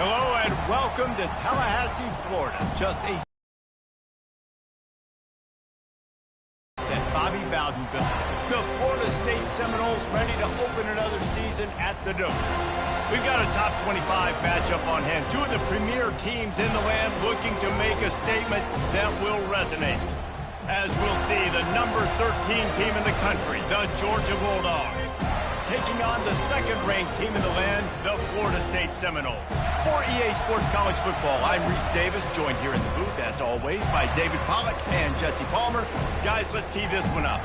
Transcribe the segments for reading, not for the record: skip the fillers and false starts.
Hello and welcome to Tallahassee, Florida. Just a that Bobby Bowden built. The Florida State Seminoles ready to open another season at the Dome. We've got a top 25 matchup on hand. Two of the premier teams in the land looking to make a statement that will resonate. As we'll see, the number 13 team in the country, the Georgia Bulldogs, taking on the second-ranked team in the land, the Florida State Seminoles. For EA Sports College Football, I'm Reese Davis, joined here in the booth, as always, by David Pollack and Jesse Palmer. Guys, let's tee this one up.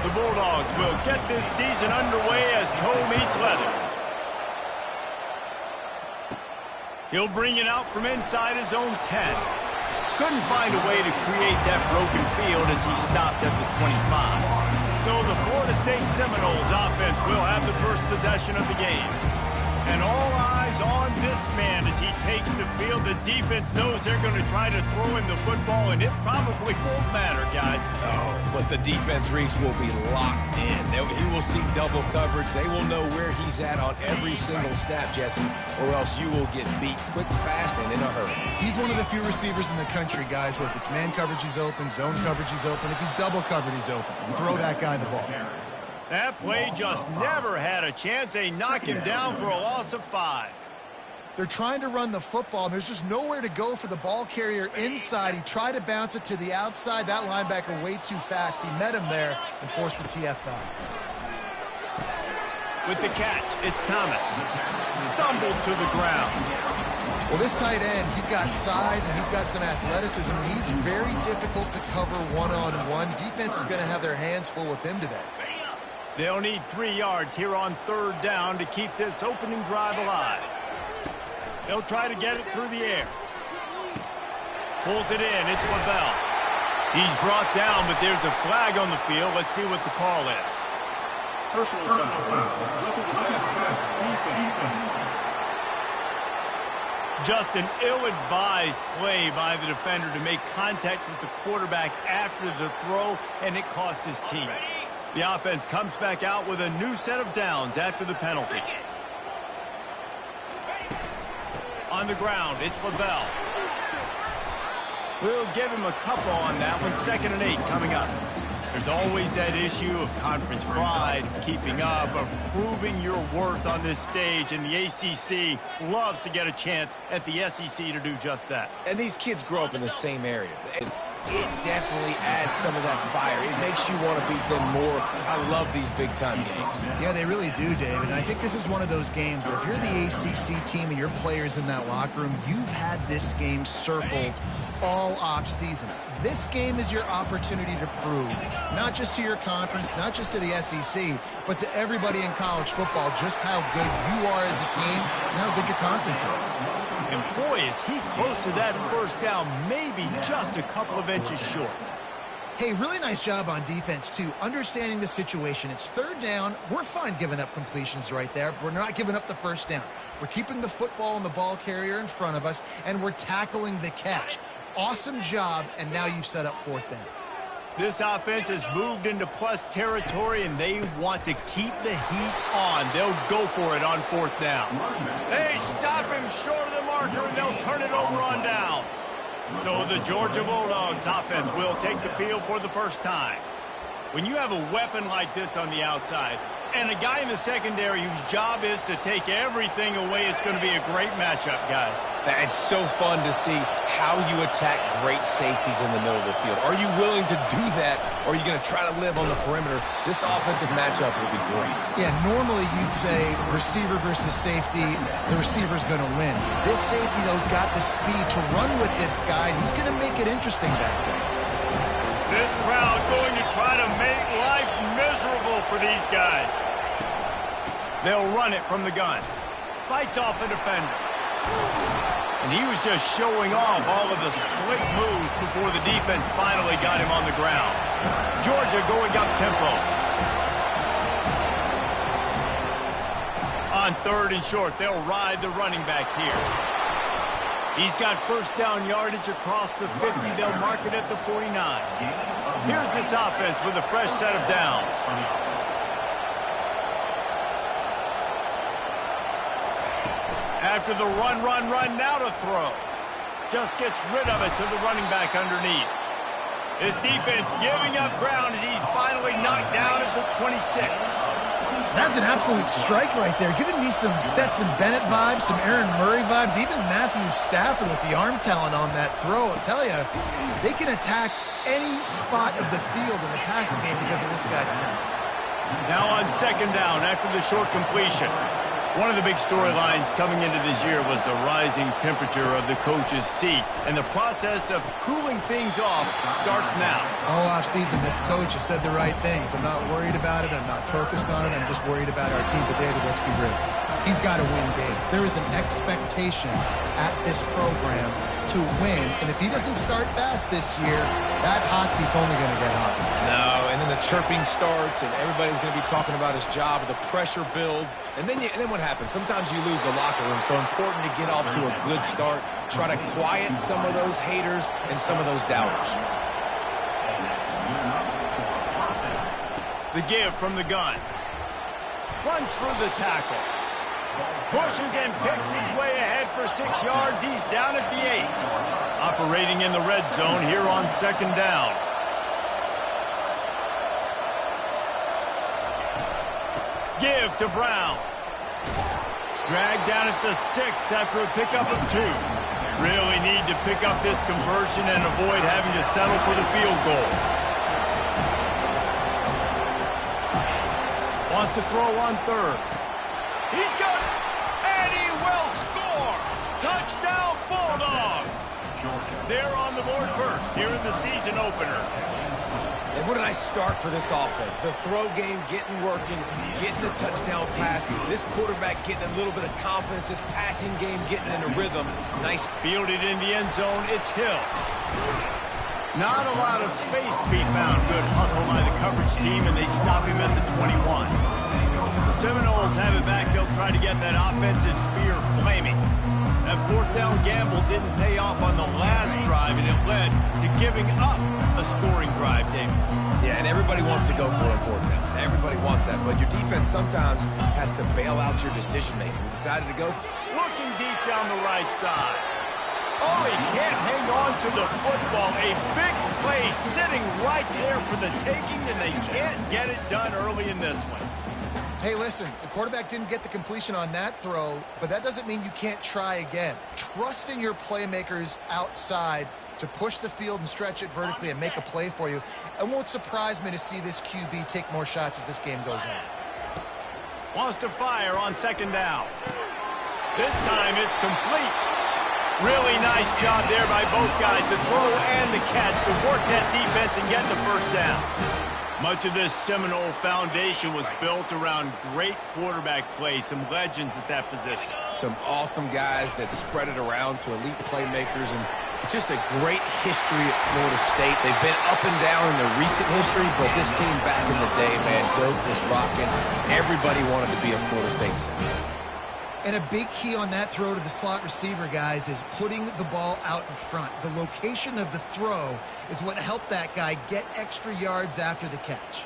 The Bulldogs will get this season underway as toe meets leather. He'll bring it out from inside his own 10. Couldn't find a way to create that broken field as he stopped at the 25. So the Florida State Seminoles offense will have the first possession of the game. And all eyes on this man as he takes the field. The defense knows they're going to try to throw him the football, and it probably won't matter, guys. Oh, but the defense, Reese, will be locked in. He will see double coverage. They will know where he's at on every single snap, Jesse, or else you will get beat quick, fast, and in a hurry. He's one of the few receivers in the country, guys, where if it's man coverage, he's open, zone coverage, he's open. If he's double covered, he's open. You throw that guy the ball. That play just never had a chance. They knock him down for a loss of 5. They're trying to run the football, and there's just nowhere to go for the ball carrier inside. He tried to bounce it to the outside. That linebacker way too fast. He met him there and forced the TFL. With the catch, it's Thomas. Stumbled to the ground. Well, this tight end, he's got size and he's got some athleticism. He's very difficult to cover one-on-one. Defense is going to have their hands full with him today. They'll need 3 yards here on third down to keep this opening drive alive. They'll try to get it through the air. Pulls it in. It's Lavelle. He's brought down, but there's a flag on the field. Let's see what the call is. Personal foul. Just an ill-advised play by the defender to make contact with the quarterback after the throw, and it cost his team. The offense comes back out with a new set of downs after the penalty. On the ground, it's Lavelle. We'll give him a couple on that one. 2nd and 8 coming up. There's always that issue of conference pride, of keeping up, of proving your worth on this stage, and the ACC loves to get a chance at the SEC to do just that. And these kids grow up in the same area. It definitely adds some of that fire. It makes you want to beat them more. I love these big-time games. Yeah, they really do, David. And I think this is one of those games where if you're the ACC team and your players in that locker room, you've had this game circled all off-season. This game is your opportunity to prove, not just to your conference, not just to the SEC, but to everybody in college football, just how good you are as a team and how good your conference is. And boy, is he close to that first down, maybe just a couple of inches short. Hey, really nice job on defense, too, understanding the situation. It's third down. We're fine giving up completions right there. We're not giving up the first down. We're keeping the football and the ball carrier in front of us, and we're tackling the catch. Awesome job, and now you've set up 4th down. This offense has moved into plus territory, and they want to keep the heat on. They'll go for it on 4th down. They stop him short of the marker, and they'll turn it over on downs. So the Georgia Bulldogs offense will take the field for the first time. When you have a weapon like this on the outside, and a guy in the secondary whose job is to take everything away, it's going to be a great matchup, guys. It's so fun to see how you attack great safeties in the middle of the field. Are you willing to do that, or are you going to try to live on the perimeter? This offensive matchup will be great. Yeah, normally you'd say receiver versus safety, the receiver's going to win. This safety, though, has got the speed to run with this guy, and he's going to make it interesting back there. This crowd going to try to make life miserable for these guys. They'll run it from the gun. Fights off a defender. And he was just showing off all of the slick moves before the defense finally got him on the ground. Georgia going up tempo. On 3rd and short, they'll ride the running back here. He's got first down yardage across the 50. They'll mark it at the 49. Here's this offense with a fresh set of downs. After the run, now to throw. Just gets rid of it to the running back underneath. His defense giving up ground as he's finally knocked down at the 26. That's an absolute strike right there. Giving me some Stetson Bennett vibes, some Aaron Murray vibes, even Matthew Stafford with the arm talent on that throw. I'll tell you, they can attack any spot of the field in the passing game because of this guy's talent. Now on second down after the short completion. One of the big storylines coming into this year was the rising temperature of the coach's seat, and the process of cooling things off starts now. All offseason, this coach has said the right things. I'm not worried about it. I'm not focused on it. I'm just worried about our team. But, David, let's be real. He's got to win games. There is an expectation at this program to win, and if he doesn't start fast this year, that hot seat's only going to get hot. No, and then the chirping starts, and everybody's going to be talking about his job. The pressure builds, and then what happens? Sometimes you lose the locker room, so important to get off to a good start. Try to quiet some of those haters and some of those doubters. The give from the gun. Runs through the tackle. Pushes and picks his way ahead for 6 yards. He's down at the 8. Operating in the red zone here on second down. Give to Brown. Dragged down at the 6 after a pickup of 2. Really need to pick up this conversion and avoid having to settle for the field goal. Wants to throw on third. He's got it, and he will score. Touchdown, Bulldogs. They're on the board first here in the season opener. And what a nice start for this offense. The throw game getting working, getting the touchdown pass. This quarterback getting a little bit of confidence. This passing game getting in a rhythm. Nice. Fielded in the end zone, it's Hill. Not a lot of space to be found. Good hustle by the coverage team, and they stop him at the 21. The Seminoles have it back. They'll try to get that offensive spear flaming. That fourth down gamble didn't pay off on the last drive, and it led to giving up a scoring drive, David. Yeah, and everybody wants to go for a fourth down. Everybody wants that, but your defense sometimes has to bail out your decision-making. We decided to go. Looking deep down the right side. Oh, he can't hang on to the football. A big play sitting right there for the taking, and they can't get it done early in this one. Hey, listen, the quarterback didn't get the completion on that throw, but that doesn't mean you can't try again. Trust in your playmakers outside to push the field and stretch it vertically and make a play for you. It won't surprise me to see this QB take more shots as this game goes on. Wants to fire on second down. This time it's complete. Really nice job there by both guys to throw and the catch to work that defense and get the first down. Much of this Seminole foundation was built around great quarterback play, some legends at that position. Some awesome guys that spread it around to elite playmakers, and just a great history at Florida State. They've been up and down in the recent history, but this team back in the day, man, Doak was rocking. Everybody wanted to be a Florida State Seminole. And a big key on that throw to the slot receiver, guys, is putting the ball out in front. The location of the throw is what helped that guy get extra yards after the catch.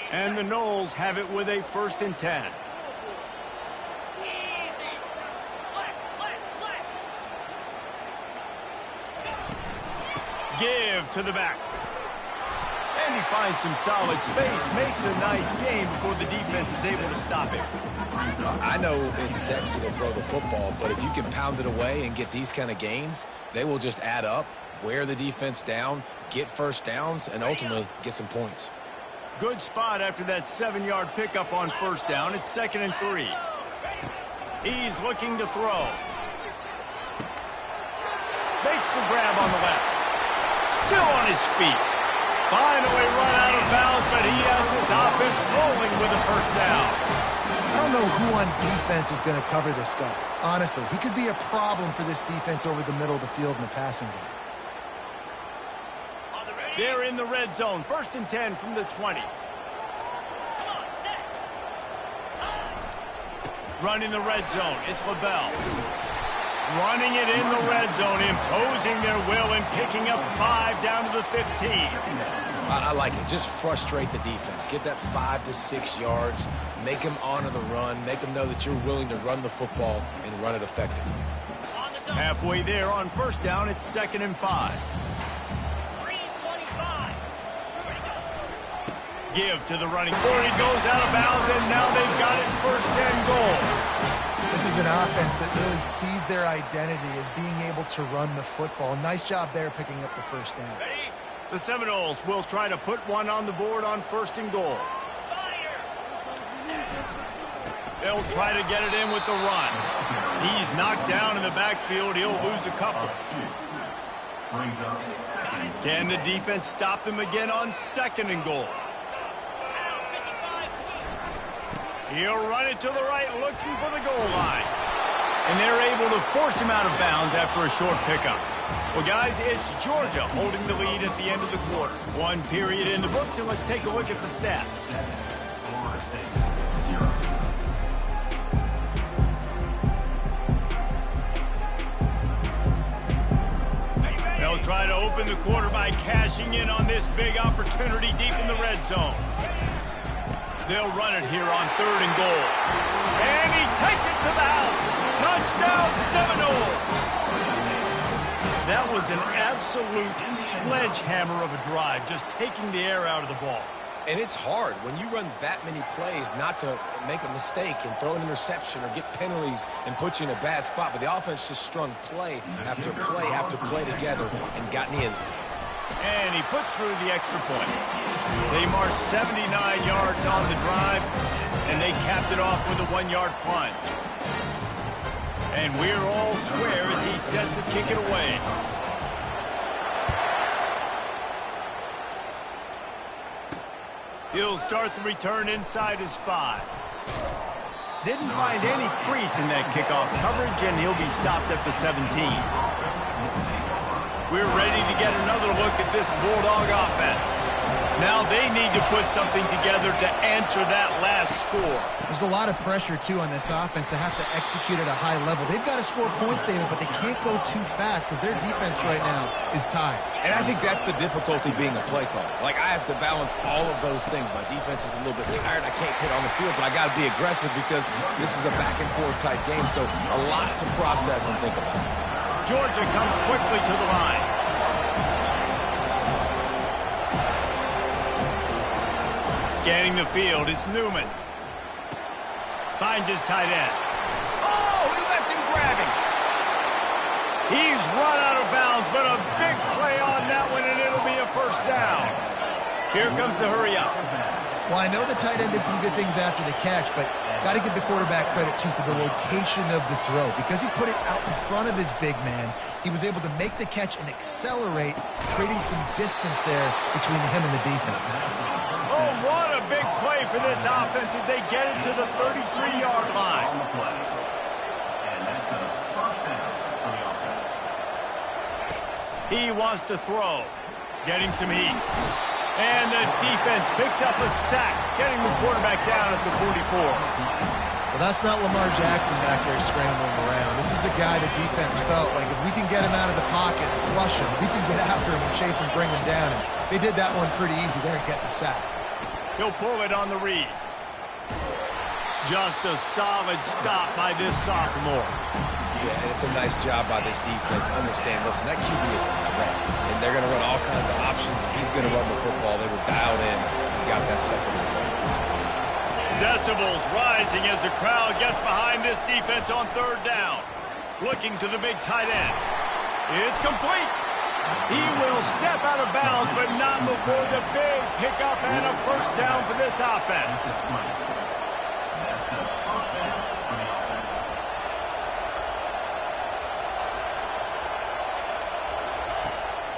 And the Noles have it with a 1st and 10. Give to the back. And he finds some solid space, makes a nice game before the defense is able to stop it. I know it's sexy to throw the football, but if you can pound it away and get these kind of gains, they will just add up, wear the defense down, get first downs, and ultimately get some points. Good spot after that 7-yard pickup on first down. It's 2nd and 3. He's looking to throw. Makes the grab on the left. Still on his feet. Finally run out of bounds, but he has his offense rolling with a first down. I don't know who on defense is going to cover this guy. Honestly, he could be a problem for this defense over the middle of the field in the passing game. They're in the red zone. 1st and 10 from the 20. Running the red zone. It's LaBelle. running it in the red zone, imposing their will and picking up 5 down to the 15. I like it. Just frustrate the defense. Get that 5 to 6 yards. Make them honor the run. Make them know that you're willing to run the football and run it effectively. Halfway there on first down, it's 2nd and 5. Give to the running forward. He goes out of bounds, and now they've got it 1st and goal. This is an offense that really sees their identity as being able to run the football. Nice job there picking up the 1st down. The Seminoles will try to put one on the board on 1st and goal. They'll try to get it in with the run. He's knocked down in the backfield. He'll lose a couple. Can the defense stop them again on 2nd and goal? He'll run it to the right, looking for the goal line. And they're able to force him out of bounds after a short pickup. Well, guys, it's Georgia holding the lead at the end of the quarter. 1 period in the books, and let's take a look at the stats. They'll try to open the quarter by cashing in on this big opportunity deep in the red zone. They'll run it here on 3rd and goal. And he takes it to the house. Touchdown, Seminoles! That was an absolute sledgehammer of a drive, just taking the air out of the ball. And it's hard when you run that many plays not to make a mistake and throw an interception or get penalties and put you in a bad spot. But the offense just strung play after play after play together and got in the end zone. And he puts through the extra point. They marched 79 yards on the drive, and they capped it off with a 1-yard plunge. And we're all square as he's set to kick it away. He'll start the return inside his 5. Didn't find any crease in that kickoff coverage, and he'll be stopped at the 17. We're ready to get another look at this Bulldog offense. Now they need to put something together to answer that last score. There's a lot of pressure, too, on this offense to have to execute at a high level. They've got to score points, David, but they can't go too fast because their defense right now is tired. And I think that's the difficulty being a play caller. Like, I have to balance all of those things. My defense is a little bit tired. I can't put on the field, but I got to be aggressive because this is a back-and-forth type game, so a lot to process and think about. Georgia comes quickly to the line. Scanning the field, it's Newman. Finds his tight end. Oh, he left him grabbing. He's run out of bounds, but a big play on that one, and it'll be a 1st down. Here comes the hurry up. Well, I know the tight end did some good things after the catch, but got to give the quarterback credit, too, for the location of the throw. Because he put it out in front of his big man, he was able to make the catch and accelerate, creating some distance there between him and the defense. Oh, what a big play for this offense as they get it to the 33-yard line. He wants to throw, getting some heat. And the defense picks up a sack, getting the quarterback down at the 44. Well, that's not Lamar Jackson back there scrambling around. This is a guy the defense felt like if we can get him out of the pocket and flush him, we can get after him and chase him, bring him down. And they did that one pretty easy there, getting the sack. He'll pull it on the read. Just a solid stop by this sophomore. Yeah, and it's a nice job by this defense. Understand, listen, that QB is a threat, and they're going to run all kinds of options, and he's going to run the football. They were dialed in and got that second one. Decibels rising as the crowd gets behind this defense on 3rd down. Looking to the big tight end. It's complete. He will step out of bounds, but not before the big pickup and a 1st down for this offense.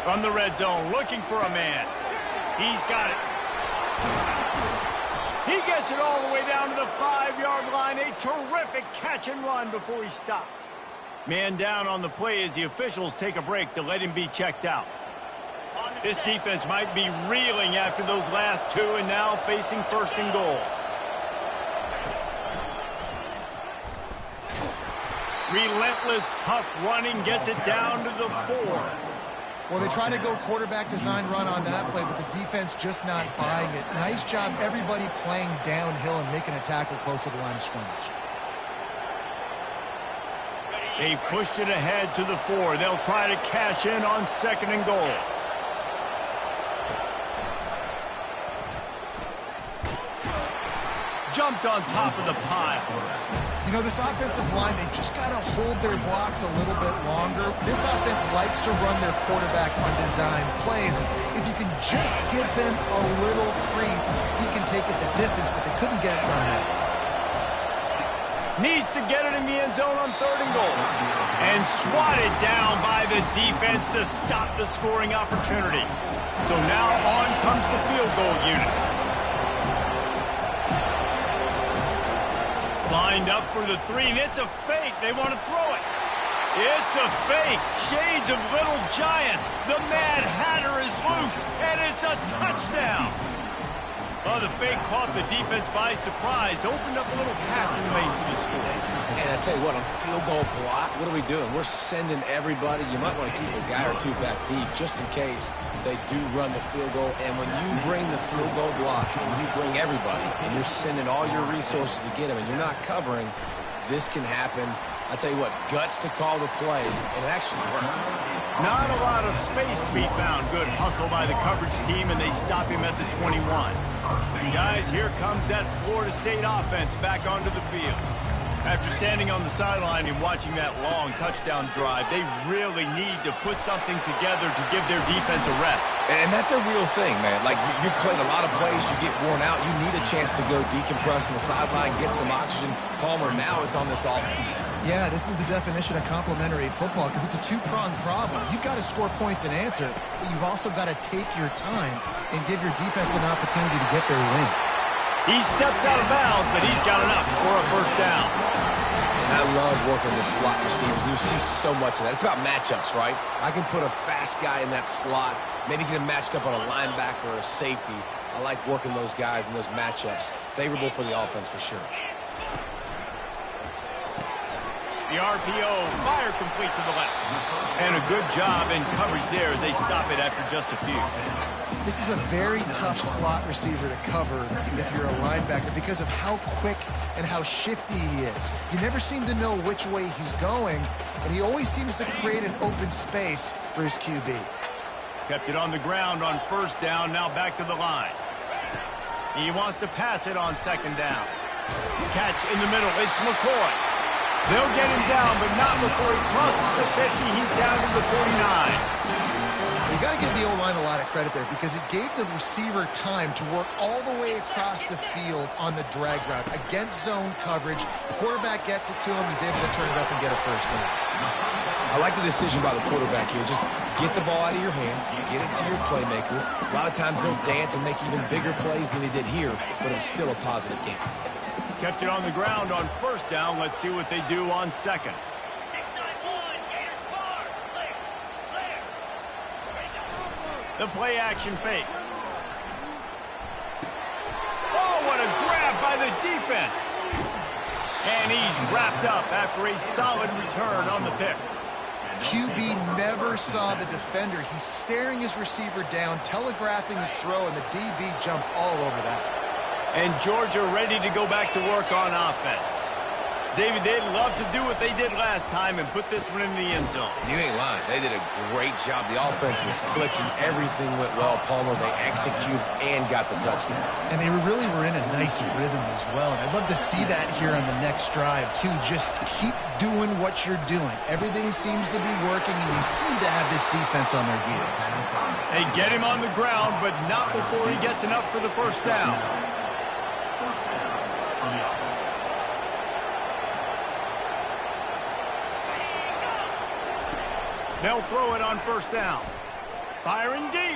From the red zone, looking for a man. He's got it. He gets it all the way down to the 5-yard line. A terrific catch and run before he stopped. Man down on the play as the officials take a break to let him be checked out. This defense might be reeling after those last 2 and now facing 1st and goal. Relentless, tough running gets it down to the 4. Well, they try to go quarterback design run on that play, but the defense just not buying it. Nice job, everybody playing downhill and making a tackle close to the line of scrimmage. They've pushed it ahead to the 4. They'll try to cash in on 2nd and goal. Jumped on top of the pile. You know, this offensive line, they just got to hold their blocks a little bit longer. This offense likes to run their quarterback on design plays. If you can just give him a little crease, he can take it the distance, but they couldn't get it done there. Needs to get it in the end zone on 3rd and goal. And swatted down by the defense to stop the scoring opportunity. So now on comes the field goal unit. Lined up for the 3, and it's a fake. They want to throw it. It's a fake. Shades of Little Giants. The Mad Hatter is loose, and it's a touchdown. Oh, the fake caught the defense by surprise. Opened up a little passing lane for the score. And I tell you what, on field goal block, what are we doing? We're sending everybody. You might want to keep a guy or two back deep just in case they do run the field goal. And when you bring the field goal block and you bring everybody and you're sending all your resources to get them and you're not covering, this can happen. I tell you what, guts to call the play, and it actually worked. Not a lot of space to be found. Good hustle by the coverage team, and they stop him at the 21. Guys, here comes that Florida State offense back onto the field. After standing on the sideline and watching that long touchdown drive, they really need to put something together to give their defense a rest. And that's a real thing, man. Like, you've played a lot of plays, you get worn out, you need a chance to go decompress on the sideline, get some oxygen. Palmer, now it's on this offense. Yeah, this is the definition of complementary football because it's a two-pronged problem. You've got to score points and answer, but you've also got to take your time and give your defense an opportunity to get their win. He steps out of bounds, but he's got enough for a first down. And I love working the slot receivers. You see so much of that. It's about matchups, right? I can put a fast guy in that slot, maybe get him matched up on a linebacker or a safety. I like working those guys in those matchups. Favorable for the offense for sure. The RPO, fire complete to the left. And a good job in coverage there as they stop it after just a few. This is a very tough slot receiver to cover if you're a linebacker because of how quick and how shifty he is. You never seem to know which way he's going, but he always seems to create an open space for his QB. Kept it on the ground on first down, now back to the line. He wants to pass it on 2nd down. Catch in the middle, it's McCoy. They'll get him down, but not before he crosses the 50. He's down to the 49. You got to give the O-line a lot of credit there because it gave the receiver time to work all the way across the field on the drag route against zone coverage. The quarterback gets it to him. He's able to turn it up and get a first down. I like the decision by the quarterback here. Just get the ball out of your hands, get it to your playmaker. A lot of times they'll dance and make even bigger plays than he did here, but it was still a positive game. Kept it on the ground on first down. Let's see what they do on 2nd. The play action fake. Oh, what a grab by the defense. And he's wrapped up after a solid return on the pick. QB never saw the defender. He's staring his receiver down, telegraphing his throw, and the DB jumped all over that. And Georgia ready to go back to work on offense. David, they'd love to do what they did last time and put this one in the end zone. You ain't lying. They did a great job. The offense was clicking. Everything went well. Palmer, they executed and got the touchdown. And they really were in a nice rhythm as well. And I'd love to see that here on the next drive, too. Just keep doing what you're doing. Everything seems to be working, and you seem to have this defense on their heels. They get him on the ground, but not before he gets enough for the first down. They'll throw it on first down. Firing deep.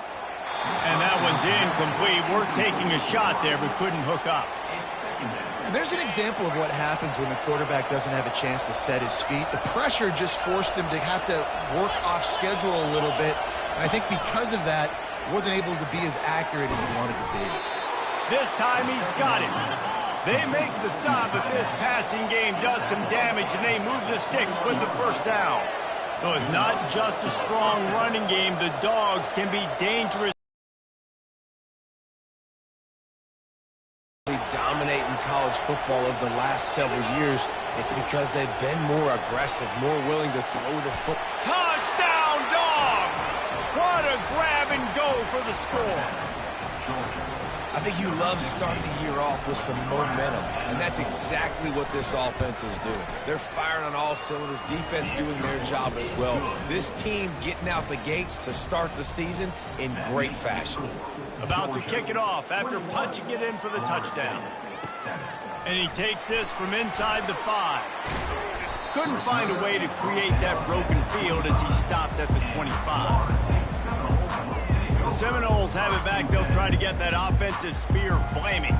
And that one's incomplete. We're taking a shot there, but couldn't hook up. And there's an example of what happens when the quarterback doesn't have a chance to set his feet. The pressure just forced him to have to work off schedule a little bit. And I think because of that, he wasn't able to be as accurate as he wanted to be. This time he's got it. They make the stop, but this passing game does some damage, and they move the sticks with the first down. So it's not just a strong running game. The Dogs can be dangerous. Dominate in college football over the last several years. It's because they've been more aggressive, more willing to throw the football. Touchdown, Dogs! What a grab and go for the score. I think you love starting the year off with some momentum, and that's exactly what this offense is doing. They're firing on all cylinders, defense doing their job as well. This team getting out the gates to start the season in great fashion. About to kick it off after punching it in for the touchdown. And he takes this from inside the 5. Couldn't find a way to create that broken field as he stopped at the 25. The Seminoles have it back. They'll try to get that offensive spear flaming.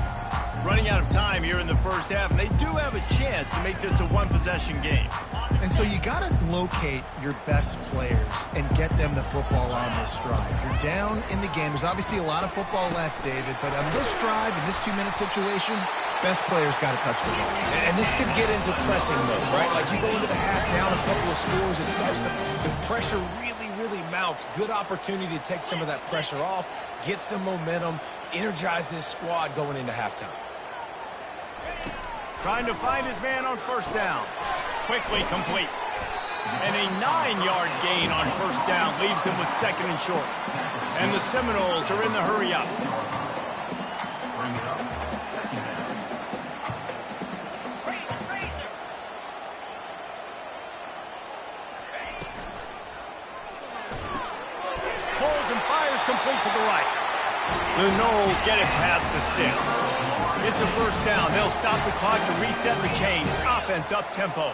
Running out of time here in the first half, and they do have a chance to make this a one-possession game. And so you got to locate your best players and get them the football on this drive. You're down in the game. There's obviously a lot of football left, David, but on this drive, in this 2-minute situation, best players got to touch the ball. And this could get into pressing mode, right? Like you go into the half down a couple of scores, it starts to, the pressure really mounts. Good opportunity to take some of that pressure off, get some momentum, energize this squad going into halftime. Trying to find his man on first down. Quickly complete. And a 9-yard gain on first down leaves them with second and short. And the Seminoles are in the hurry up. Holds and fires complete to the right. The Noles get it past the sticks. It's a first down. They'll stop the clock to reset the chains. Offense up tempo.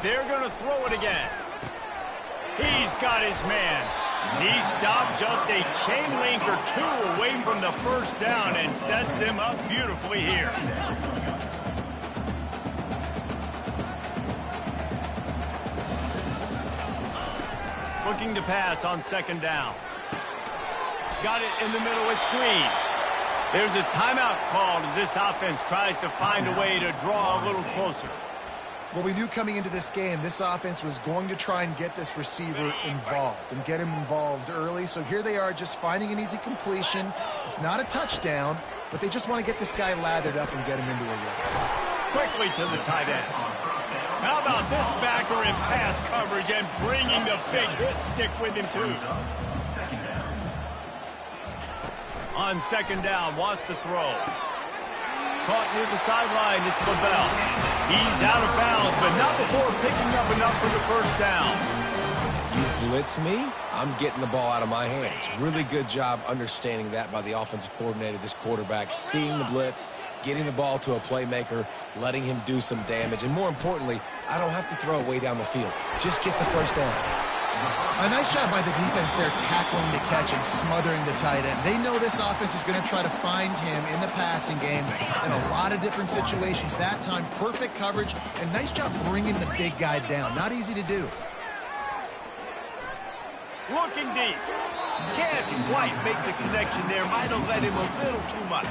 They're going to throw it again. He's got his man. He stopped just a chain link or two away from the first down and sets them up beautifully here. Looking to pass on second down. Got it in the middle. It's Green. There's a timeout called as this offense tries to find a way to draw a little closer. Well, we knew coming into this game, this offense was going to try and get this receiver involved and get him involved early. So here they are just finding an easy completion. It's not a touchdown, but they just want to get this guy lathered up and get him into a rhythm. Quickly to the tight end. How about this backer in pass coverage and bringing the big hit stick with him, too. On second down, wants to throw. Caught near the sideline, it's LaBelle. He's out of bounds, but not before picking up enough for the first down. You blitz me, I'm getting the ball out of my hands. Really good job understanding that by the offensive coordinator, this quarterback, seeing the blitz, getting the ball to a playmaker, letting him do some damage. And more importantly, I don't have to throw it way down the field. Just get the first down. A nice job by the defense there tackling the catch and smothering the tight end. They know this offense is going to try to find him in the passing game in a lot of different situations. That time, perfect coverage, and nice job bringing the big guy down. Not easy to do. Looking deep. Can't quite make the connection there. Might have let him a little too much.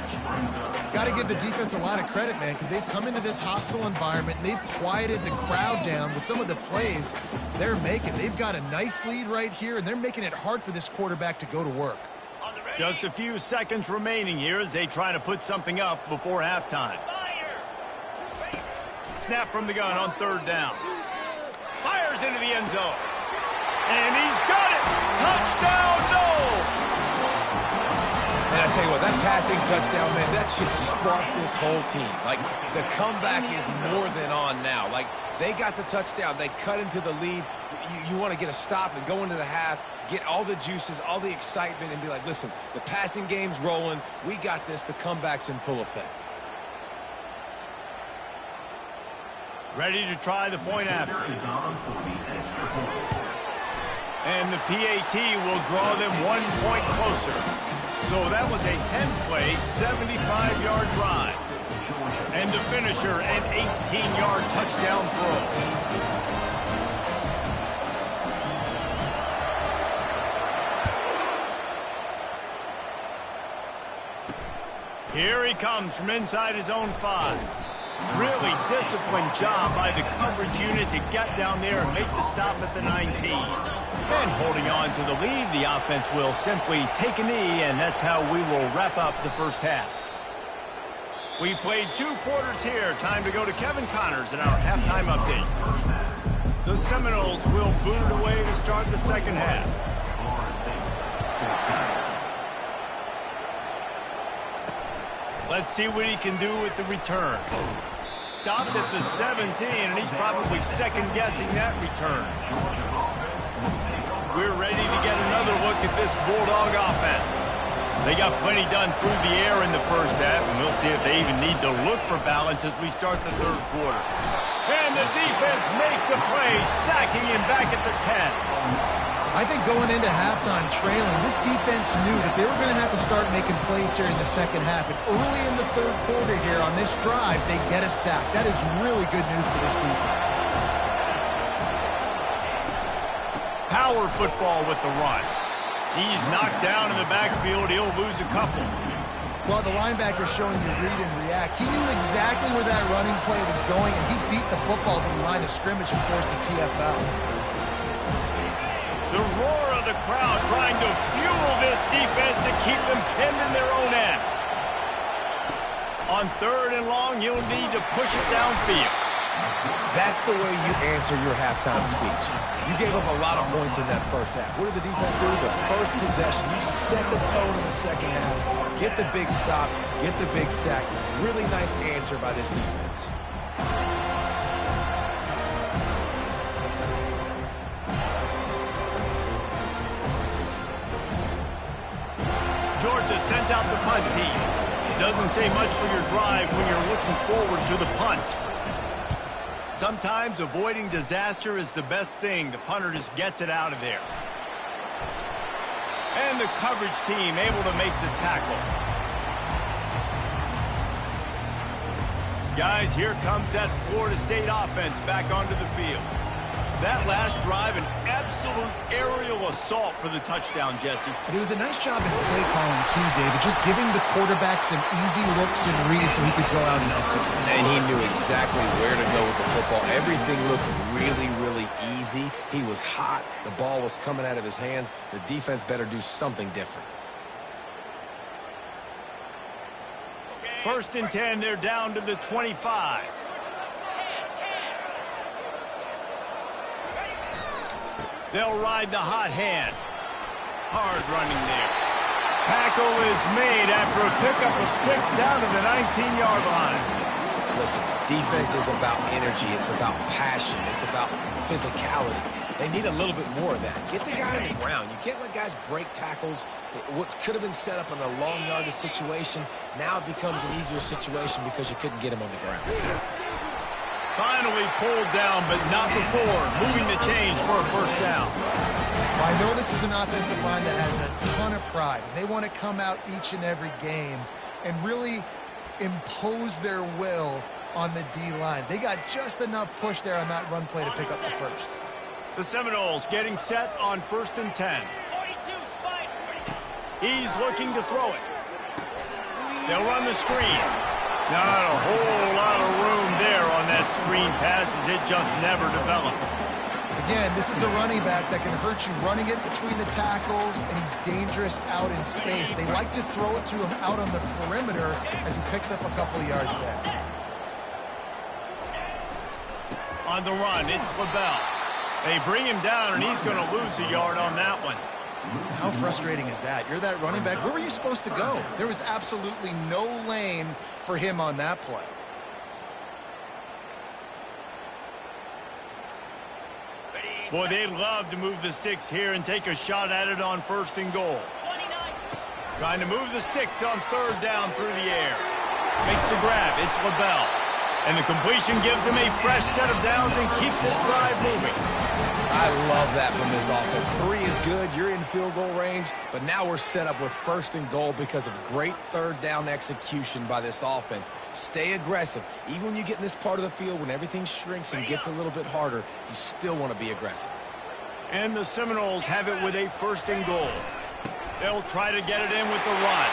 Got to give the defense a lot of credit, man, because they've come into this hostile environment and they've quieted the crowd down with some of the plays they're making. They've got a nice lead right here, and they're making it hard for this quarterback to go to work. Just a few seconds remaining here as they try to put something up before halftime. Snap from the gun on third down. Fires into the end zone. And he's got it! Touchdown, no! And I tell you what, that passing touchdown, man, that should spark this whole team. Like, the comeback is more than on now. Like, they got the touchdown. They cut into the lead. You want to get a stop and go into the half, get all the juices, all the excitement, and be like, listen, the passing game's rolling. We got this. The comeback's in full effect. Ready to try the point after. And the PAT will draw them 1 point closer. So that was a 10-play, 75-yard drive. And the finisher, an 18-yard touchdown throw. Here he comes from inside his own 5. Really disciplined job by the coverage unit to get down there and make the stop at the 19. And holding on to the lead, the offense will simply take a knee, and that's how we will wrap up the first half. We played 2 quarters here. Time to go to Kevin Connors in our halftime update. The Seminoles will boot it away to start the second half. Let's see what he can do with the return. Stopped at the 17, and he's probably second-guessing that return. We're ready to get another look at this Bulldog offense. They got plenty done through the air in the first half, and we'll see if they even need to look for balance as we start the third quarter. And the defense makes a play, sacking him back at the 10. I think going into halftime trailing, this defense knew that they were going to have to start making plays here in the second half. And early in the third quarter here on this drive, they get a sack. That is really good news for this defense. Power football with the run. He's knocked down in the backfield. He'll lose a couple. Well, the linebacker showing you read and react. He knew exactly where that running play was going, and he beat the football to the line of scrimmage and forced the TFL. The roar of the crowd trying to fuel this defense to keep them pinned in their own end. On 3rd and long, you'll need to push it downfield. That's the way you answer your halftime speech. You gave up a lot of points in that first half. What did the defense do? The first possession, you set the tone in the second half. Get the big stop, get the big sack. Really nice answer by this defense. Georgia sent out the punt team. Doesn't say much for your drive when you're looking forward to the punt. Sometimes avoiding disaster is the best thing. The punter just gets it out of there. And the coverage team able to make the tackle. Guys, here comes that Florida State offense back onto the field. That last drive, an absolute aerial assault for the touchdown, Jesse. But it was a nice job in play calling, too, David. Just giving the quarterback some easy looks and reads so he could go out and execute. And he knew exactly where to go with the football. Everything looked really, really easy. He was hot. The ball was coming out of his hands. The defense better do something different. 1st and 10, they're down to the 25. They'll ride the hot hand. Hard running there. Tackle is made after a pickup of 6 down to the 19-yard line. Listen, defense is about energy. It's about passion. It's about physicality. They need a little bit more of that. Get the guy on the ground. You can't let guys break tackles. What could have been set up in a long yardage situation, now it becomes an easier situation because you couldn't get him on the ground. Finally pulled down, but not before. Moving the chains for a first down. Well, I know this is an offensive line that has a ton of pride. They want to come out each and every game and really impose their will on the D-line. They got just enough push there on that run play to pick up the first. The Seminoles getting set on 1st and 10. He's looking to throw it. They'll run the screen. Not a whole lot of room there on that screen pass as it just never developed. Again, this is a running back that can hurt you running it between the tackles, and he's dangerous out in space. They like to throw it to him out on the perimeter as he picks up a couple of yards there. On the run, it's LaBelle. They bring him down, and he's going to lose a yard on that one. How frustrating is that? You're that running back. Where were you supposed to go? There was absolutely no lane for him on that play. Boy, they'd love to move the sticks here and take a shot at it on 1st and goal. Trying to move the sticks on 3rd down through the air. Makes the grab. It's LaBelle. And the completion gives him a fresh set of downs and keeps this drive moving. I love that from this offense. 3 is good. You're in field goal range, but now we're set up with 1st and goal because of great 3rd down execution by this offense. Stay aggressive. Even when you get in this part of the field, when everything shrinks and gets a little bit harder, you still want to be aggressive. And the Seminoles have it with a 1st and goal. They'll try to get it in with the run.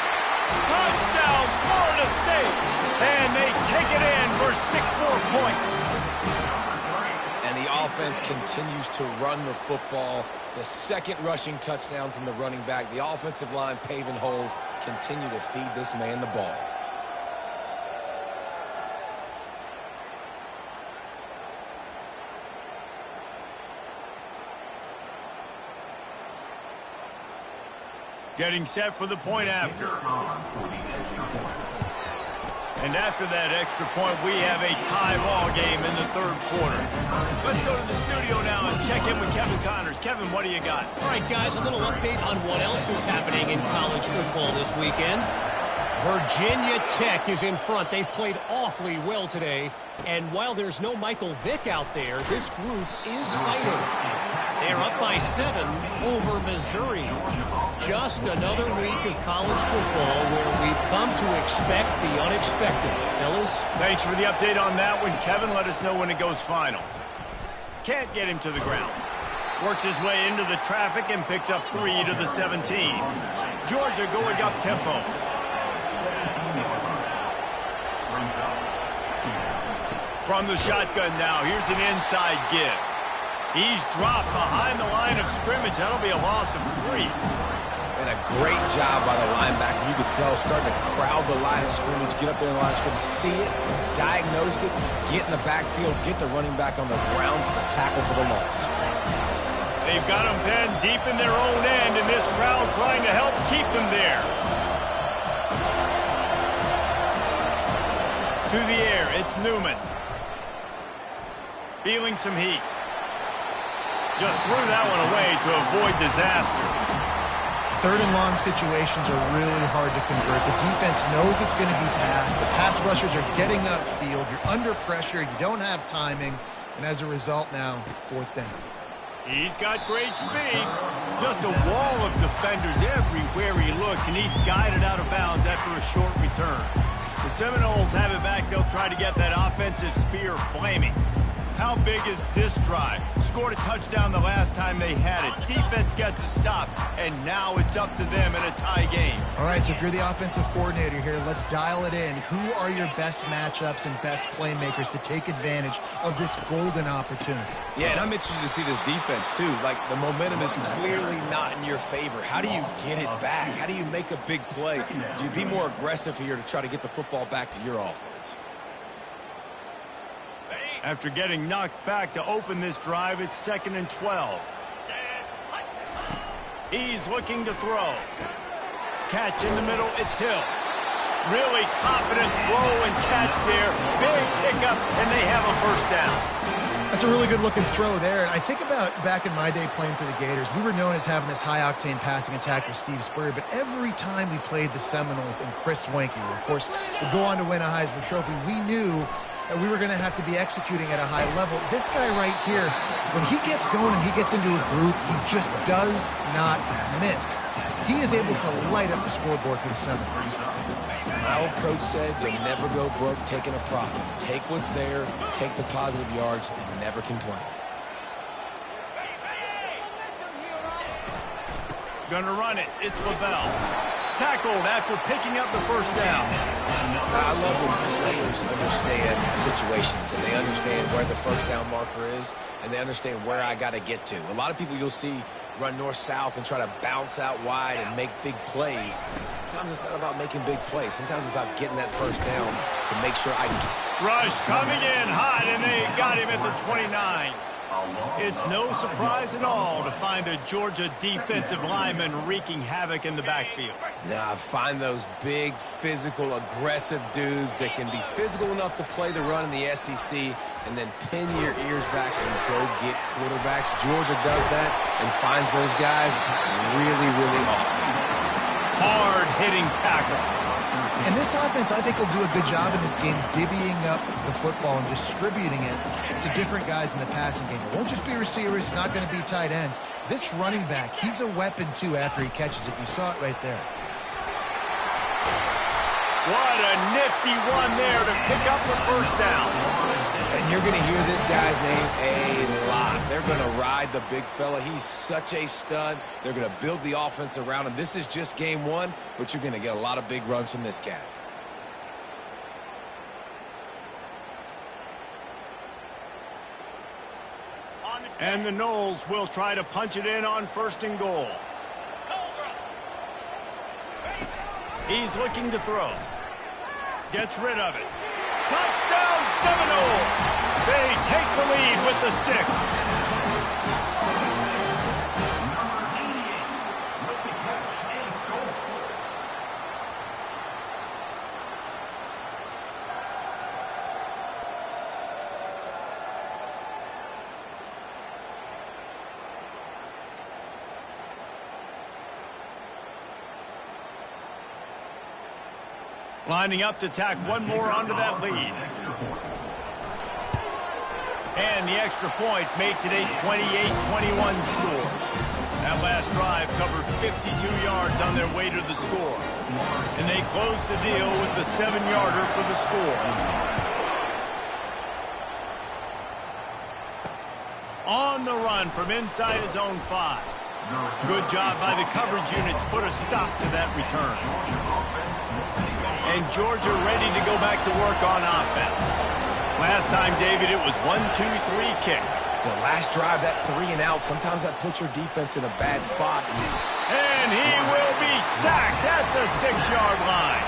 Touchdown, Florida State. And they take it in for 6 more points. And the offense continues to run the football. The second rushing touchdown from the running back. The offensive line paving holes. Continue to feed this man the ball. Getting set for the point after. And after that extra point, we have a tie ball game in the third quarter. Let's go to the studio now and check in with Kevin Connors. Kevin, what do you got? All right, guys, a little update on what else is happening in college football this weekend. Virginia Tech is in front. They've played awfully well today. And while there's no Michael Vick out there, this group is fighting. They're up by 7 over Missouri. Just another week of college football where we've come to expect the unexpected. Fellas? Thanks for the update on that one, Kevin. Let us know when it goes final. Can't get him to the ground. Works his way into the traffic and picks up 3 to the 17. Georgia going up tempo. From the shotgun now, here's an inside give. He's dropped behind the line of scrimmage. That'll be a loss of 3. And a great job by the linebacker. You could tell starting to crowd the line of scrimmage, get up there in the line of scrimmage, see it, diagnose it, get in the backfield, get the running back on the ground for the tackle for the loss. They've got them pinned deep in their own end, and this crowd trying to help keep them there. To the air, it's Newman. Feeling some heat. Just threw that one away to avoid disaster. Third and long situations are really hard to convert. The defense knows it's going to be passed. The pass rushers are getting upfield. You're under pressure. You don't have timing. And as a result now, 4th down. He's got great speed. Just a wall of defenders everywhere he looks, and he's guided out of bounds after a short return. The Seminoles have it back. They'll try to get that offensive spear flaming. How big is this drive? Scored a touchdown the last time they had it. Defense gets a stop, and now it's up to them in a tie game. All right, so if you're the offensive coordinator here, let's dial it in. Who are your best matchups and best playmakers to take advantage of this golden opportunity? Yeah, and I'm interested to see this defense, too. Like, the momentum is clearly not in your favor. How do you get it back? How do you make a big play? Do you be more aggressive here to try to get the football back to your offense? After getting knocked back to open this drive, it's 2nd and 12. He's looking to throw. Catch in the middle, it's Hill. Really confident throw and catch there. Big pickup, and they have a 1st down. That's a really good-looking throw there. And I think about back in my day playing for the Gators, we were known as having this high-octane passing attack with Steve Spurrier, but every time we played the Seminoles and Chris Weinke, who, of course, would go on to win a Heisman Trophy, we knew that we were going to have to be executing at a high level. This guy right here, when he gets going and he gets into a groove, he just does not miss. He is able to light up the scoreboard for the Seminoles. My old coach said you'll never go broke taking a profit. Take what's there, take the positive yards, and never complain. Gonna run it. It's LaBelle. Tackled after picking up the 1st down. I love when players understand situations and they understand where the 1st down marker is and they understand where I got to get to. A lot of people you'll see run north-south and try to bounce out wide and make big plays. Sometimes it's not about making big plays. Sometimes it's about getting that 1st down to make sure I can get. Rush coming in hot, and they got him at the 29. It's no surprise at all to find a Georgia defensive lineman wreaking havoc in the backfield. Now, find those big, physical, aggressive dudes that can be physical enough to play the run in the SEC and then pin your ears back and go get quarterbacks. Georgia does that and finds those guys really, really often. Hard-hitting tackle. And this offense, I think, will do a good job in this game divvying up the football and distributing it to different guys in the passing game. It won't just be receivers. It's not going to be tight ends. This running back, he's a weapon, too, after he catches it. You saw it right there. What a nifty one there to pick up the 1st down. And And you're going to hear this guy's name a lot. They're going to ride the big fella. He's such a stud. They're going to build the offense around him. This is just game one, but you're going to get a lot of big runs from this cat. And the Noles will try to punch it in on 1st and goal. He's looking to throw. Gets rid of it. Touchdown Seminoles! They take the lead with the 6. Lining up to tack one more onto that lead. And the extra point makes it a 28-21 score. That last drive covered 52 yards on their way to the score. And they close the deal with the 7-yarder for the score. On the run from inside his own 5. Good job by the coverage unit to put a stop to that return. And Georgia ready to go back to work on offense. Last time, David, it was 1-2-3 kick. The last drive, that 3 and out, sometimes that puts your defense in a bad spot. And he will be sacked at the 6-yard line.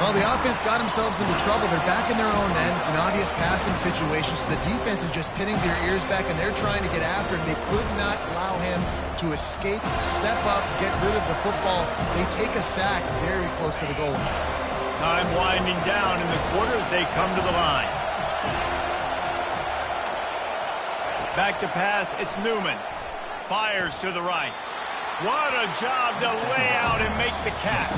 Well, the offense got themselves into trouble. They're back in their own end. It's an obvious passing situation, so the defense is just pinning their ears back, and they're trying to get after him. They could not allow him to escape, step up, get rid of the football. They take a sack very close to the goal line. Time winding down in the quarter as they come to the line. Back to pass, it's Newman. Fires to the right. What a job to lay out and make the catch.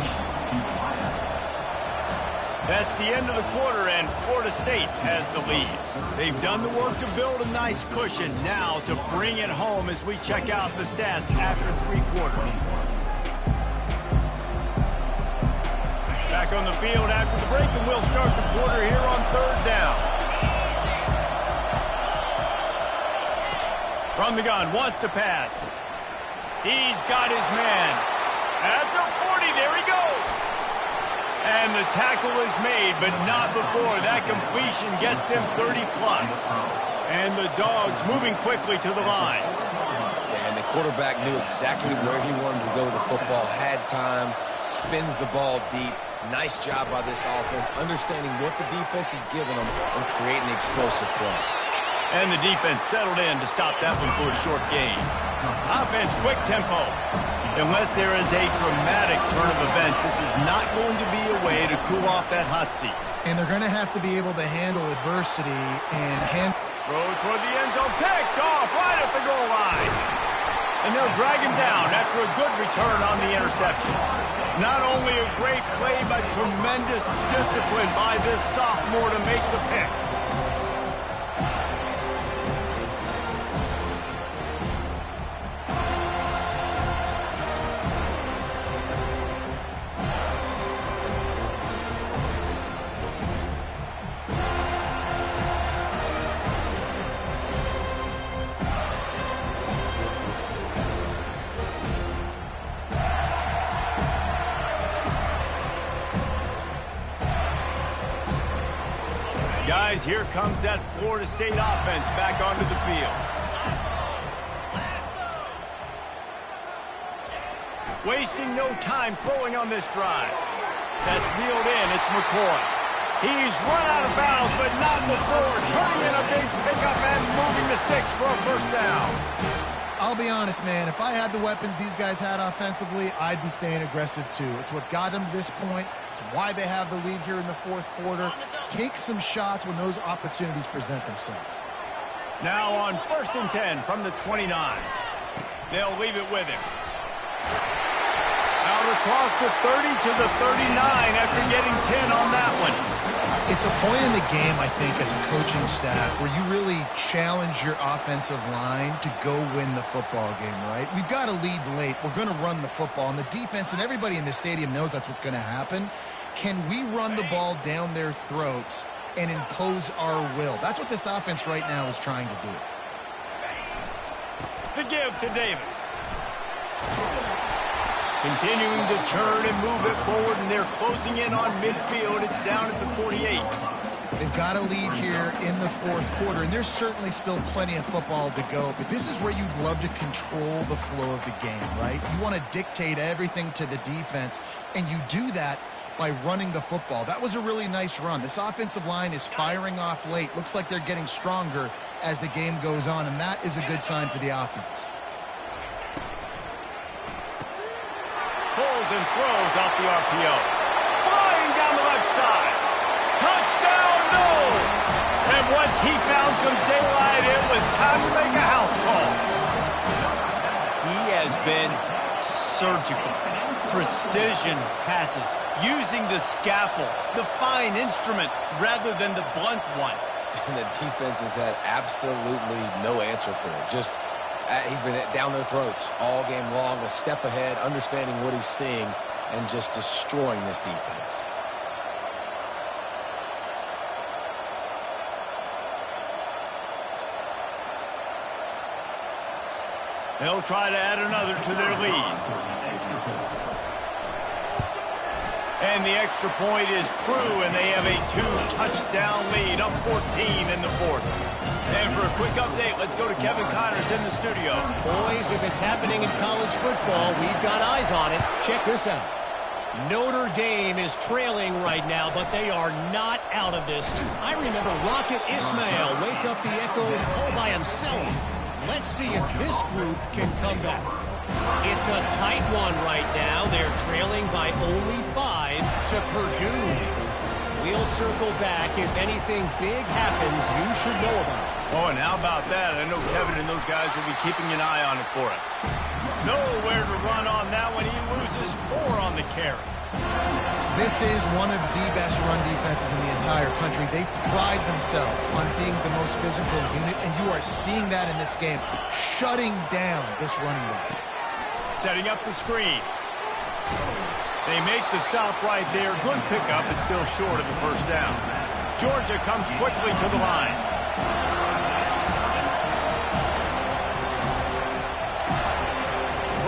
That's the end of the quarter, and Florida State has the lead. They've done the work to build a nice cushion. Now to bring it home as we check out the stats after 3 quarters. Back on the field after the break, and we'll start the quarter here on 3rd down. From the gun, wants to pass. He's got his man. At the 40, there he goes. And the tackle is made, but not before that completion gets them 30-plus. And the Dogs moving quickly to the line. Yeah, and the quarterback knew exactly where he wanted to go with the football, had time, spins the ball deep. Nice job by this offense, understanding what the defense is giving them and creating the explosive play. And the defense settled in to stop that one for a short gain. Offense, quick tempo. Unless there is a dramatic turn of events, this is not going to be a way to cool off that hot seat. And they're going to have to be able to handle adversity and throw toward the end zone, picked off right at the goal line. And they'll drag him down after a good return on the interception. Not only a great play, but tremendous discipline by this sophomore to make the pick. Guys, here comes that Florida State offense back onto the field. Wasting no time throwing on this drive. That's reeled in. It's McCoy. He's run out of bounds, but not before turning in a big pickup and moving the sticks for a 1st down. I'll be honest, man, if I had the weapons these guys had offensively, I'd be staying aggressive too. It's what got them to this point. It's why they have the lead here in the 4th quarter. Take some shots when those opportunities present themselves. Now on 1st and 10 from the 29. They'll leave it with him. Out across the 30 to the 39 after getting 10 on that one. It's a point in the game, I think, as a coaching staff where you really challenge your offensive line to go win the football game, right? We've got to lead late. We're going to run the football. And the defense and everybody in the stadium knows that's what's going to happen. Can we run the ball down their throats and impose our will. That's what this offense right now is trying to do. The give to Davis. Continuing to turn and move it forward, and they're closing in on midfield. It's down at the 48. They've got a lead here in the fourth quarter, and there's certainly still plenty of football to go, but this is where you'd love to control the flow of the game, right? You want to dictate everything to the defense, and you do that by running the football. That was a really nice run. This offensive line is firing off late. Looks like they're getting stronger as the game goes on, and that is a good sign for the offense. Pulls and throws off the RPO. Flying down the left side. Touchdown, no! And once he found some daylight, it was time to make a house call. He has been surgical. Precision passes. Using the scalpel, the fine instrument, rather than the blunt one. And the defense has had absolutely no answer for it. Just, he's been down their throats all game long, a step ahead, understanding what he's seeing, and just destroying this defense. They'll try to add another to their lead. And the extra point is true, and they have a 2-touchdown lead, up 14 in the fourth. And for a quick update, let's go to Kevin Connors in the studio. Boys, if it's happening in college football, we've got eyes on it. Check this out. Notre Dame is trailing right now, but they are not out of this. I remember Rocket Ismail wake up the echoes all by himself. Let's see if this group can come back. It's a tight one right now. They're trailing by only 5 to Purdue. We'll circle back. If anything big happens, you should know about it. Oh, and how about that? I know Kevin and those guys will be keeping an eye on it for us. Nowhere to run on that one. He loses 4 on the carry. This is one of the best run defenses in the entire country. They pride themselves on being the most physical unit, and you are seeing that in this game, shutting down this running back. Setting up the screen. They make the stop right there. Good pickup, but still short of the first down. Georgia comes quickly to the line.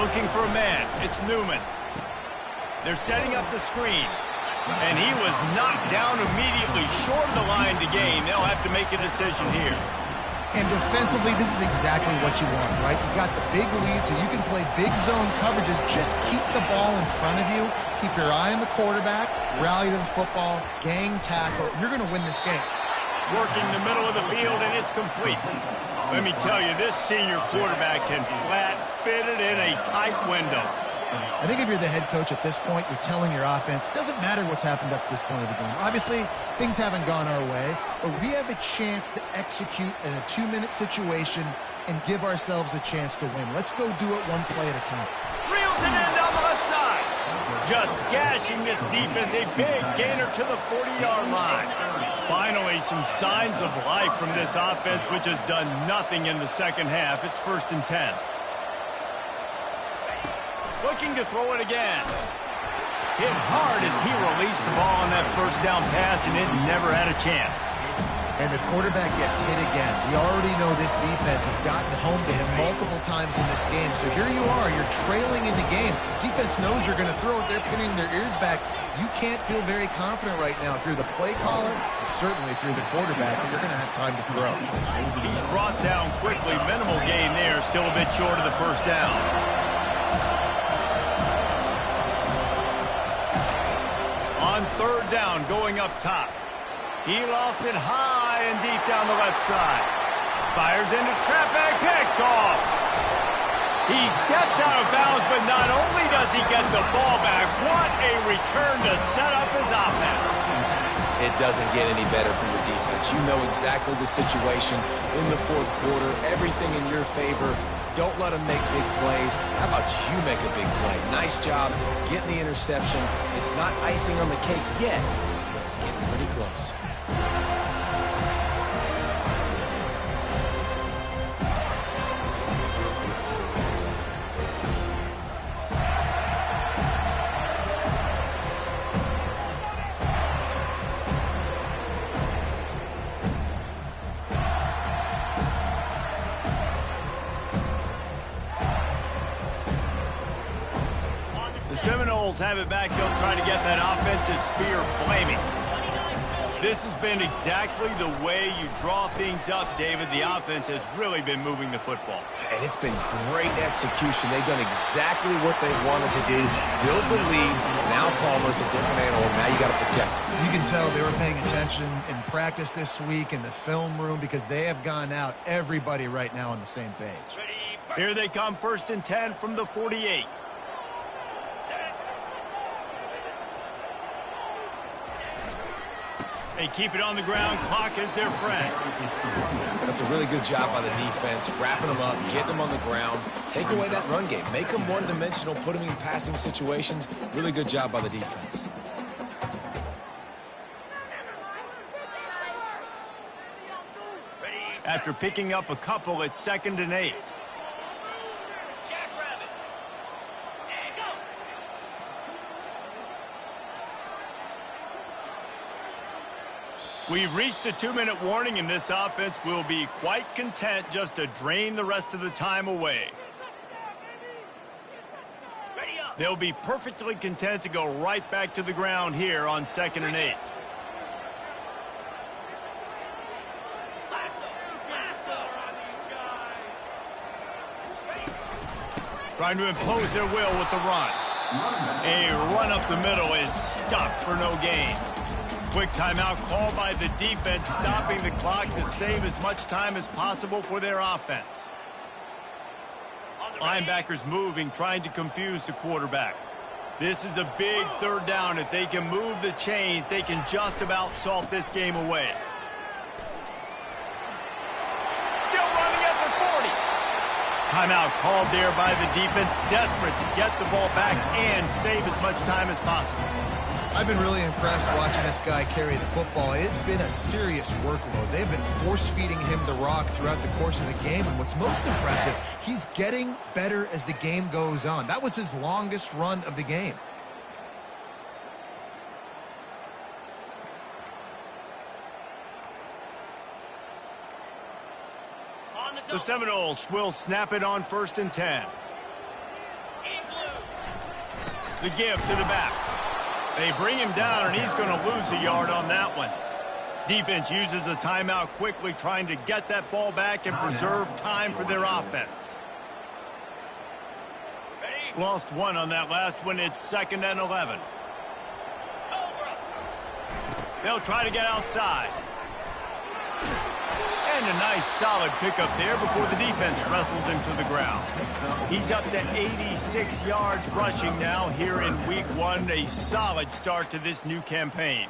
Looking for a man. It's Newman. They're setting up the screen. And he was knocked down immediately short of the line to gain. They'll have to make a decision here. And defensively, this is exactly what you want, right? You got the big lead, so you can play big zone coverages. Just keep the ball in front of you. Keep your eye on the quarterback. Rally to the football. Gang tackle. You're going to win this game. Working the middle of the field, and it's complete. Let me tell you, this senior quarterback can flat fit it in a tight window. I think if you're the head coach at this point, you're telling your offense, it doesn't matter what's happened up to this point of the game. Obviously, things haven't gone our way, but we have a chance to execute in a 2-minute situation and give ourselves a chance to win. Let's go do it one play at a time. Reels it in down the left side. Just gashing this defense, a big gainer to the 40-yard line. Finally, some signs of life from this offense, which has done nothing in the second half. It's 1st and 10. Looking to throw it again. Hit hard as he released the ball on that first down pass, and it never had a chance. And the quarterback gets hit again. We already know this defense has gotten home to him multiple times in this game. So here you are, you're trailing in the game. Defense knows you're going to throw it. They're pinning their ears back. You can't feel very confident right now through the play caller, and certainly through the quarterback, that you're going to have time to throw. He's brought down quickly. Minimal gain there. Still a bit short of the first down. On 3rd down, going up top. He lofts it high and deep down the left side. Fires into traffic, picked off. He steps out of bounds, but not only does he get the ball back, what a return to set up his offense. It doesn't get any better for your defense. You know exactly the situation in the fourth quarter. Everything in your favor. Don't let them make big plays. How about you make a big play? Nice job getting the interception. It's not icing on the cake yet, but it's getting pretty close. Seminoles have it back. They'll try to get that offensive spear flaming. This has been exactly the way you draw things up, David. The offense has really been moving the football. And it's been great execution. They've done exactly what they wanted to do. Build the lead. Now Palmer's a different animal. Now you got to protect him. You can tell they were paying attention in practice this week in the film room because they have gone out, everybody right now on the same page. Here they come, 1st and 10 from the 48. They keep it on the ground. Clock is their friend. That's a really good job by the defense, wrapping them up, getting them on the ground, take away that run game, make them one-dimensional, put them in passing situations. Really good job by the defense. After picking up a couple, it's 2nd and 8. We've reached the 2-minute warning, and this offense will be quite content just to drain the rest of the time away. They'll be perfectly content to go right back to the ground here on 2nd and 8. Trying to impose their will with the run. A run up the middle is stopped for no gain. Quick timeout called by the defense, stopping the clock to save as much time as possible for their offense. Linebackers moving, trying to confuse the quarterback. This is a big 3rd down. If they can move the chains, they can just about salt this game away. Still running at the 40. Timeout called there by the defense, desperate to get the ball back and save as much time as possible. I've been really impressed watching this guy carry the football. It's been a serious workload. They've been force-feeding him the rock throughout the course of the game, and what's most impressive, he's getting better as the game goes on. That was his longest run of the game. The Seminoles will snap it on 1st and 10. The give to the back. They bring him down, and he's going to lose a yard on that one. Defense uses a timeout quickly, trying to get that ball back and preserve time for their offense. Lost one on that last one. It's 2nd and 11. They'll try to get outside. And a nice solid pickup there before the defense wrestles him to the ground. He's up to 86 yards rushing now here in week 1. A solid start to this new campaign.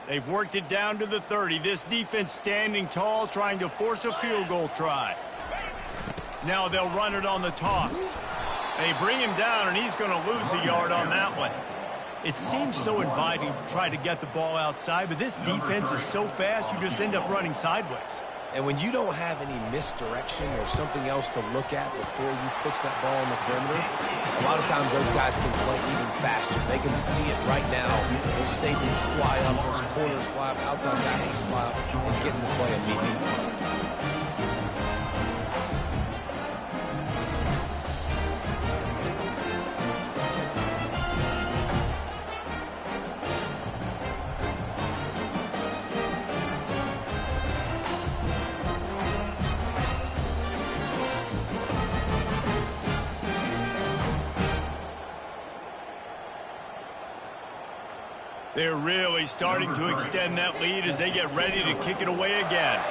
They've worked it down to the 30. This defense standing tall, trying to force a field goal try. Now they'll run it on the toss. They bring him down, and he's going to lose a yard on that one. It seems so inviting to try to get the ball outside, but this defense is so fast, you just end up running sideways. And when you don't have any misdirection or something else to look at before you pitch that ball on the perimeter, a lot of times those guys can play even faster. They can see it right now. Those safeties fly up, those corners fly up, outside backers fly up, and get in the play immediately. They're really starting to extend that lead as they get ready to kick it away again.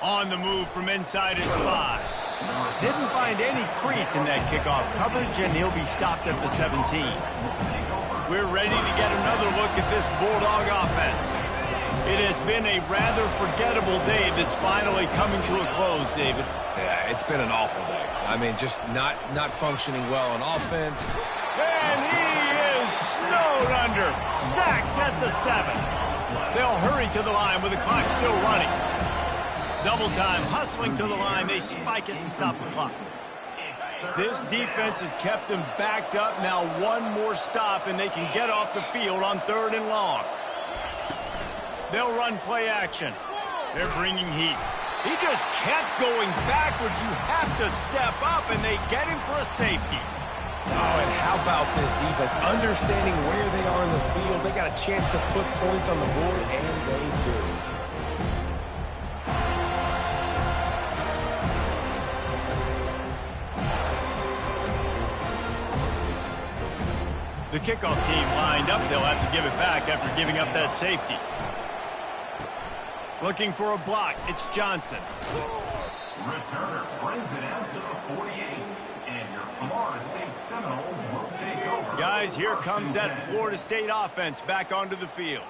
On the move from inside his 5. Didn't find any crease in that kickoff coverage, and he'll be stopped at the 17. We're ready to get another look at this Bulldog offense. It has been a rather forgettable day that's finally coming to a close, David. Yeah, it's been an awful day. I mean, just not functioning well on offense. And he is snowed under. Sacked at the 7. They'll hurry to the line with the clock still running. Double time, hustling to the line. They spike it to stop the clock. This defense has kept them backed up. Now one more stop, and they can get off the field on 3rd and long. They'll run play action. They're bringing heat. He just kept going backwards. You have to step up, and they get him for a safety. Oh, and how about this defense? Understanding where they are in the field. They got a chance to put points on the board, and they do. The kickoff team lined up. They'll have to give it back after giving up that safety. Looking for a block. It's Johnson. Returner brings it out to the 48. And your Florida State Seminoles will take over. Guys, here comes that Florida State offense back onto the field.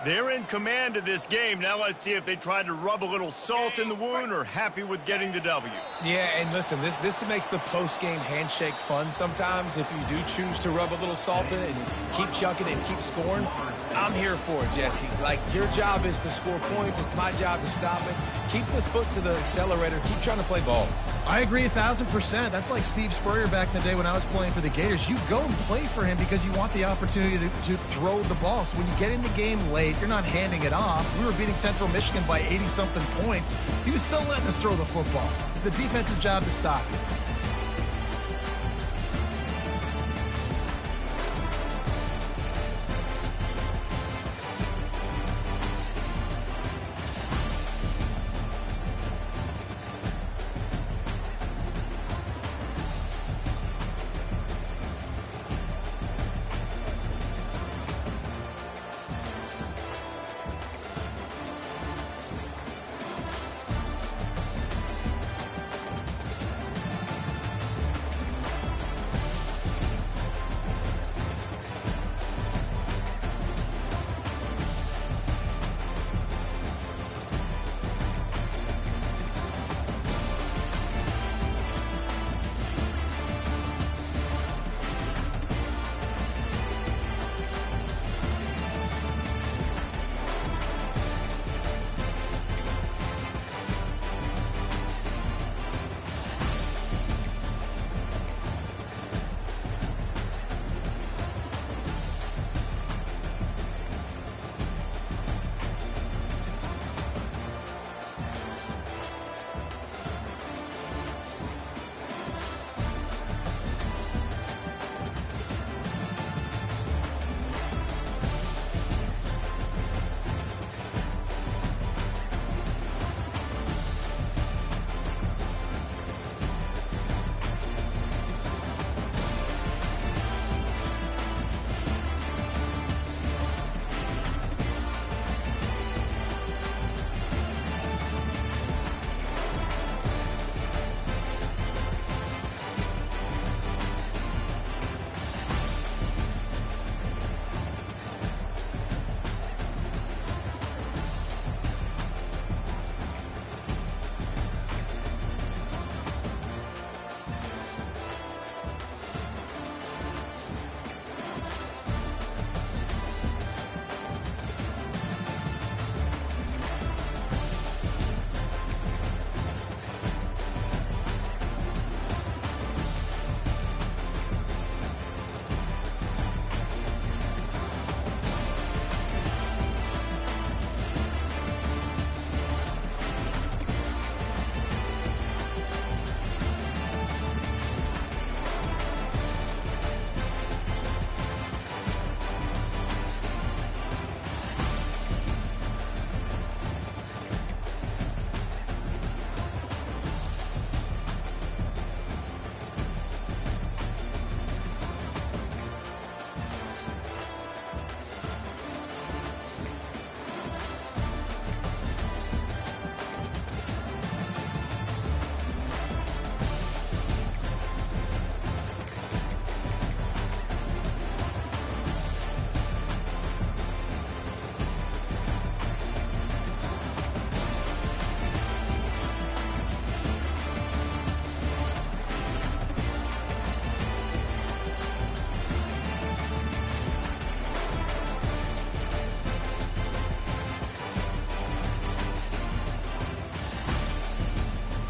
They're in command of this game. Now let's see if they try to rub a little salt in the wound or happy with getting the W. Yeah, and listen, this makes the post-game handshake fun sometimes if you do choose to rub a little salt in it and keep chucking and keep scoring. I'm here for it, Jesse. Like, your job is to score points. It's my job to stop it. Keep the foot to the accelerator. Keep trying to play ball. I agree 1,000%. That's like Steve Spurrier back in the day when I was playing for the Gators. You go and play for him because you want the opportunity to throw the ball. So when you get in the game late, you're not handing it off. We were beating Central Michigan by 80-something points. He was still letting us throw the football. It's the defense's job to stop you.